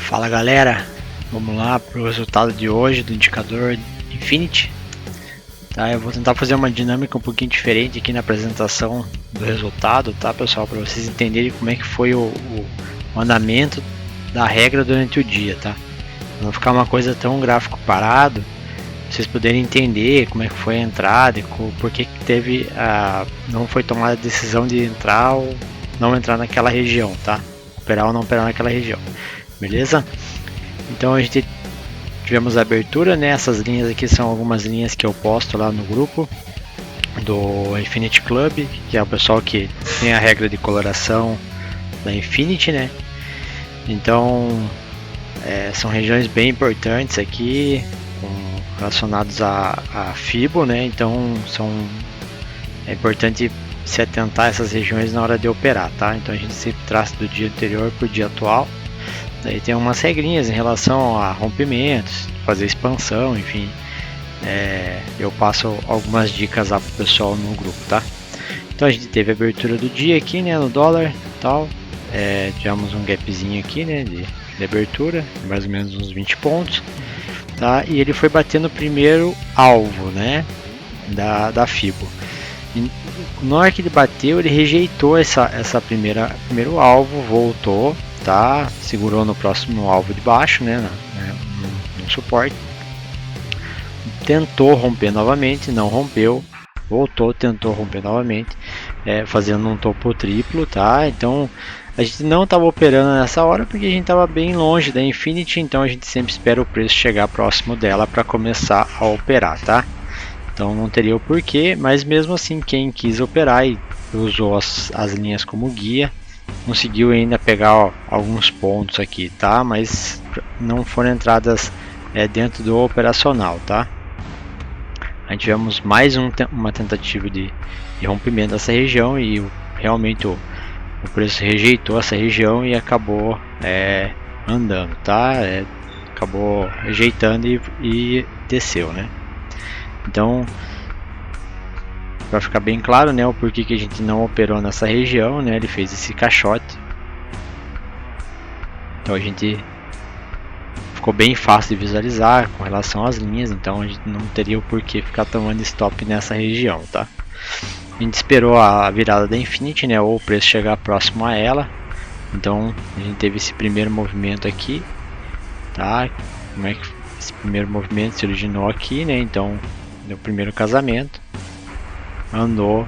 Fala galera, vamos lá para o resultado de hoje do indicador Infinity. Tá, eu vou tentar fazer uma dinâmica um pouquinho diferente aqui na apresentação do resultado, tá pessoal, para vocês entenderem como é que foi o andamento da regra durante o dia, tá? Não ficar uma coisa tão gráfico parado, vocês poderem entender como é que foi a entrada e por que teve não foi tomada a decisão de entrar ou não entrar naquela região, tá? Operar ou não operar naquela região. Beleza? Então a gente tivemos a abertura, né? Essas linhas aqui são algumas linhas que eu posto lá no grupo do Infinity Club, que é o pessoal que tem a regra de coloração da Infinity, né? Então são regiões bem importantes aqui, relacionados a FIBO, né? Então é importante se atentar a essas regiões na hora de operar, tá? Então a gente sempre traz do dia anterior para o dia atual. Daí tem umas regrinhas em relação a rompimentos, fazer expansão, enfim. Eu passo algumas dicas lá pro pessoal no grupo, tá? Então a gente teve a abertura do dia aqui, né, no dólar, tal. Tivemos um gapzinho aqui, né, de abertura, mais ou menos uns 20 pontos, tá? E ele foi batendo o primeiro alvo, né, da FIBO. E na hora que ele bateu, ele rejeitou essa primeiro alvo, voltou, tá? Segurou no próximo alvo de baixo, né? No suporte. Tentou romper novamente, não rompeu. Voltou, tentou romper novamente, fazendo um topo triplo, tá? Então a gente não estava operando nessa hora porque a gente estava bem longe da Infinity, então a gente sempre espera o preço chegar próximo dela para começar a operar, tá? Então não teria o porquê, mas mesmo assim quem quis operar e usou as linhas como guia, conseguiu ainda pegar alguns pontos aqui, tá? Mas não foram entradas dentro do operacional, tá? A gente tivemos mais uma tentativa de rompimento dessa região e realmente o preço rejeitou essa região e acabou andando, tá? Acabou rejeitando e desceu, né? Então, para ficar bem claro, né, o porquê que a gente não operou nessa região, né, ele fez esse caixote. Então a gente ficou bem fácil de visualizar com relação às linhas, então a gente não teria o porquê ficar tomando stop nessa região, tá? A gente esperou a virada da Infinity, né, ou o preço chegar próximo a ela. Então a gente teve esse primeiro movimento aqui, tá? Como é que esse primeiro movimento se originou aqui, né? Então deu o primeiro casamento, andou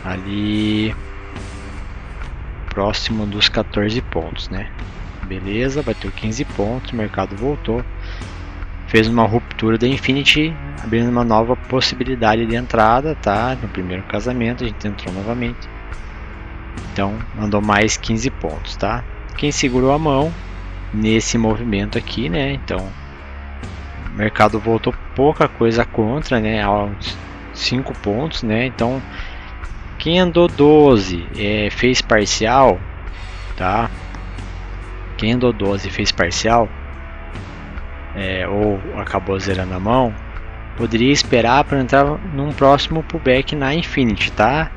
ali próximo dos 14 pontos, né? Beleza, bateu 15 pontos, o mercado voltou, fez uma ruptura da Infinity, abrindo uma nova possibilidade de entrada, tá? No primeiro casamento a gente entrou novamente, então andou mais 15 pontos, tá? Quem segurou a mão nesse movimento aqui, né? Então o mercado voltou pouca coisa contra, né? Aos 5 pontos, né? Então quem andou 12 fez parcial, tá? Quem andou 12 fez parcial ou acabou zerando a mão, poderia esperar para entrar num próximo pullback na Infinity, tá?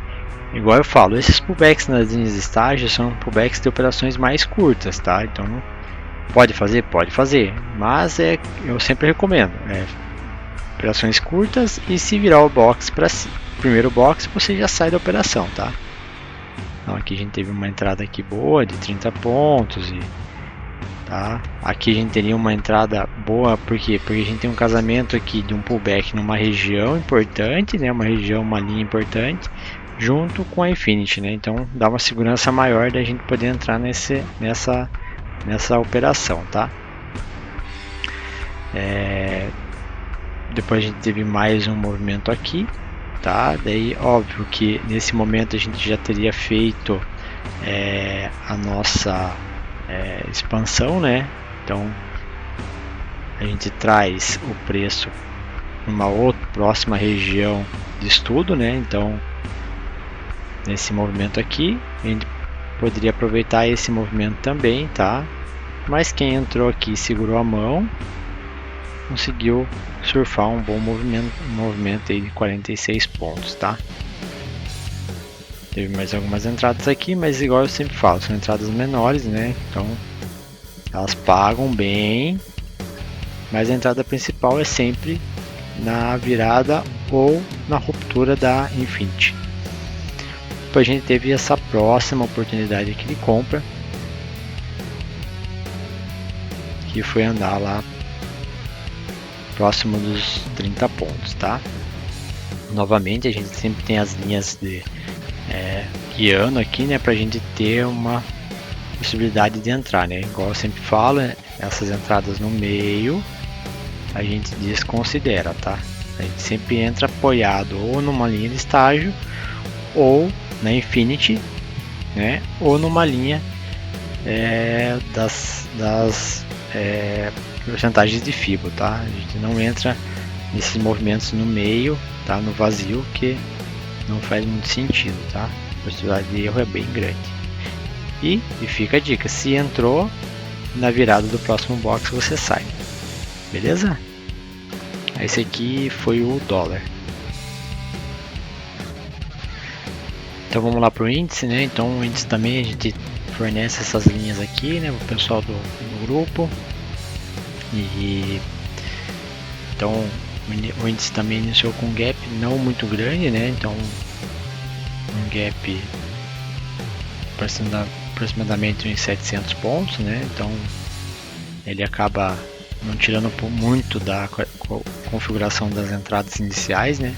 Igual eu falo, esses pullbacks nas linhas de estágio são pullbacks de operações mais curtas, tá? Então pode fazer, mas eu sempre recomendo operações curtas, e se virar o box para primeiro box, você já sai da operação, tá? Então aqui a gente teve uma entrada aqui boa de 30 pontos tá? Aqui a gente teria uma entrada boa, porque a gente tem um casamento aqui de um pullback numa região importante, né? Uma linha importante, junto com a Infinity, né? Então dá uma segurança maior da gente poder entrar nessa operação, tá? Depois a gente teve mais um movimento aqui, tá? Daí óbvio que nesse momento a gente já teria feito a nossa expansão, né? Então a gente traz o preço numa outra próxima região de estudo, né? Então nesse movimento aqui a gente poderia aproveitar esse movimento também, tá? Mas quem entrou aqui segurou a mão, conseguiu surfar um bom movimento aí de 46 pontos, tá? teve mais algumas entradas aqui, mas igual eu sempre falo, são entradas menores, né? Então elas pagam bem, mas a entrada principal é sempre na virada ou na ruptura da Infinity. Depois a gente teve essa próxima oportunidade aqui de compra, que foi andar lá próximo dos 30 pontos, tá? Novamente a gente sempre tem as linhas de guiando aqui, né, pra gente ter uma possibilidade de entrar, né? Igual eu sempre falo, essas entradas no meio a gente desconsidera, tá? A gente sempre entra apoiado ou numa linha de estágio ou na Infinity, né? Ou numa linha das porcentagens de FIBO, tá? A gente não entra nesses movimentos no meio, tá? No vazio, que não faz muito sentido, tá? A possibilidade de erro é bem grande. E fica a dica, se entrou na virada do próximo box você sai, beleza? Esse aqui foi o dólar. Então vamos lá para o índice, né? Então o índice também a gente fornece essas linhas aqui, né? O pessoal do grupo. E então o índice também iniciou com um gap não muito grande, né? Então um gap aproximadamente uns 700 pontos, né? Então ele acaba não tirando muito da configuração das entradas iniciais, né?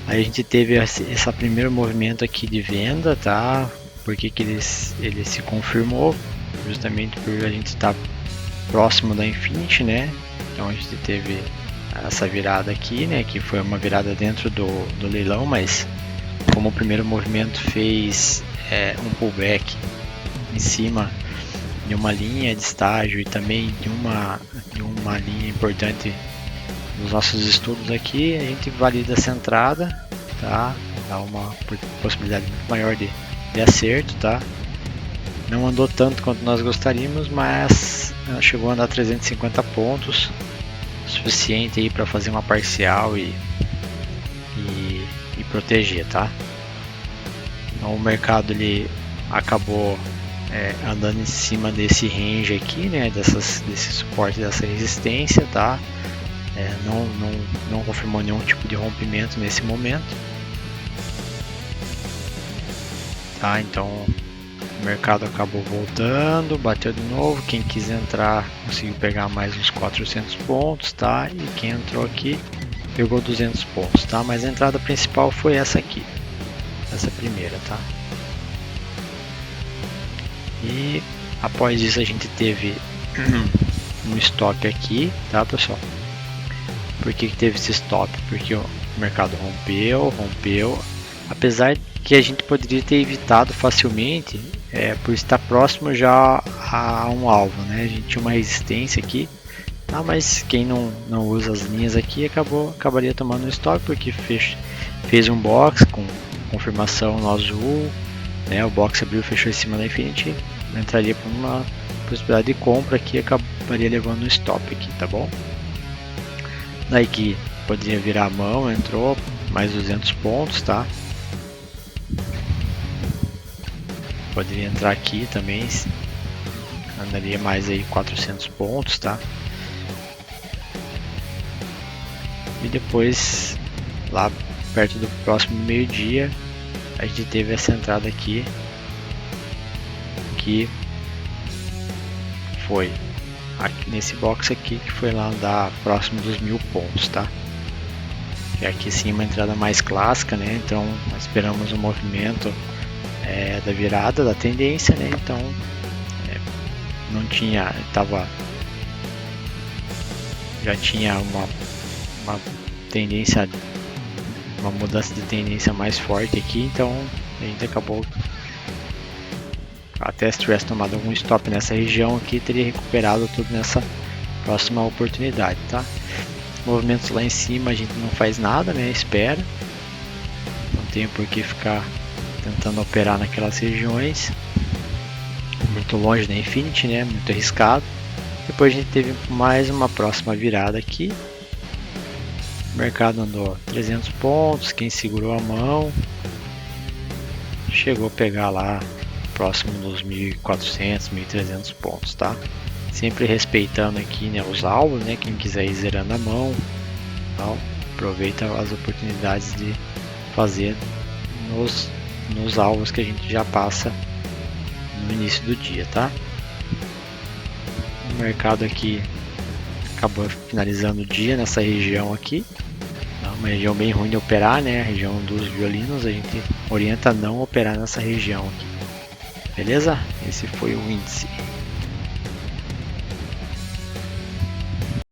Aí a gente teve esse primeiro movimento aqui de venda, tá? Porque que ele se confirmou, justamente por a gente estar próximo da Infinity, né? Então a gente teve essa virada aqui, né? Que foi uma virada dentro do leilão, mas como o primeiro movimento fez um pullback em cima de uma linha de estágio e também de uma linha importante nos nossos estudos aqui, a gente valida essa entrada, tá? Dá uma possibilidade muito maior de acerto, tá? Não andou tanto quanto nós gostaríamos, mas chegou a andar 350 pontos, suficiente aí para fazer uma parcial e proteger, tá? Então o mercado ele acabou andando em cima desse range aqui, né? Desse suporte, dessa resistência, tá? Não confirmou nenhum tipo de rompimento nesse momento, tá? Então o mercado acabou voltando, bateu de novo. Quem quis entrar conseguiu pegar mais uns 400 pontos, tá? E quem entrou aqui pegou 200 pontos, tá? Mas a entrada principal foi essa aqui, essa primeira, tá? E após isso a gente teve um stop aqui, tá, pessoal? Por que teve esse stop? Porque o mercado rompeu, apesar que a gente poderia ter evitado facilmente por estar próximo já a um alvo, né? A gente tinha uma resistência aqui, tá? Mas quem não usa as linhas aqui acabaria tomando um stop, porque fez um box com confirmação no azul, né? O box abriu e fechou em cima da Infinity, entraria por uma possibilidade de compra aqui, acabaria levando um stop aqui, tá bom? Daí que poderia virar a mão, entrou mais 200 pontos, tá? Poderia entrar aqui também, andaria mais aí 400 pontos, tá? E depois, lá perto do próximo meio-dia, a gente teve essa entrada aqui, que foi aqui nesse box aqui, que foi lá andar próximo dos 1000 pontos, tá? E aqui sim uma entrada mais clássica, né? Então nós esperamos um movimento da virada da tendência, né? Então não tinha, já tinha uma tendência, uma mudança de tendência mais forte aqui, então a gente acabou, até se tivesse tomado algum stop nessa região aqui, teria recuperado tudo nessa próxima oportunidade, tá? Movimentos lá em cima a gente não faz nada, né? Espera, não tem por que ficar tentando operar naquelas regiões muito longe da Infinity, né? Muito arriscado. Depois a gente teve mais uma próxima virada aqui, o mercado andou 300 pontos, quem segurou a mão chegou a pegar lá próximo dos 1.400, 1.300 pontos, tá? Sempre respeitando aqui, né, os alvos, né? Quem quiser ir zerando a mão, tal, aproveita as oportunidades de fazer nos alvos que a gente já passa no início do dia, tá? O mercado aqui acabou finalizando o dia nessa região aqui, uma região bem ruim de operar, né? A região dos violinos, a gente orienta a não operar nessa região aqui, beleza? Esse foi o índice.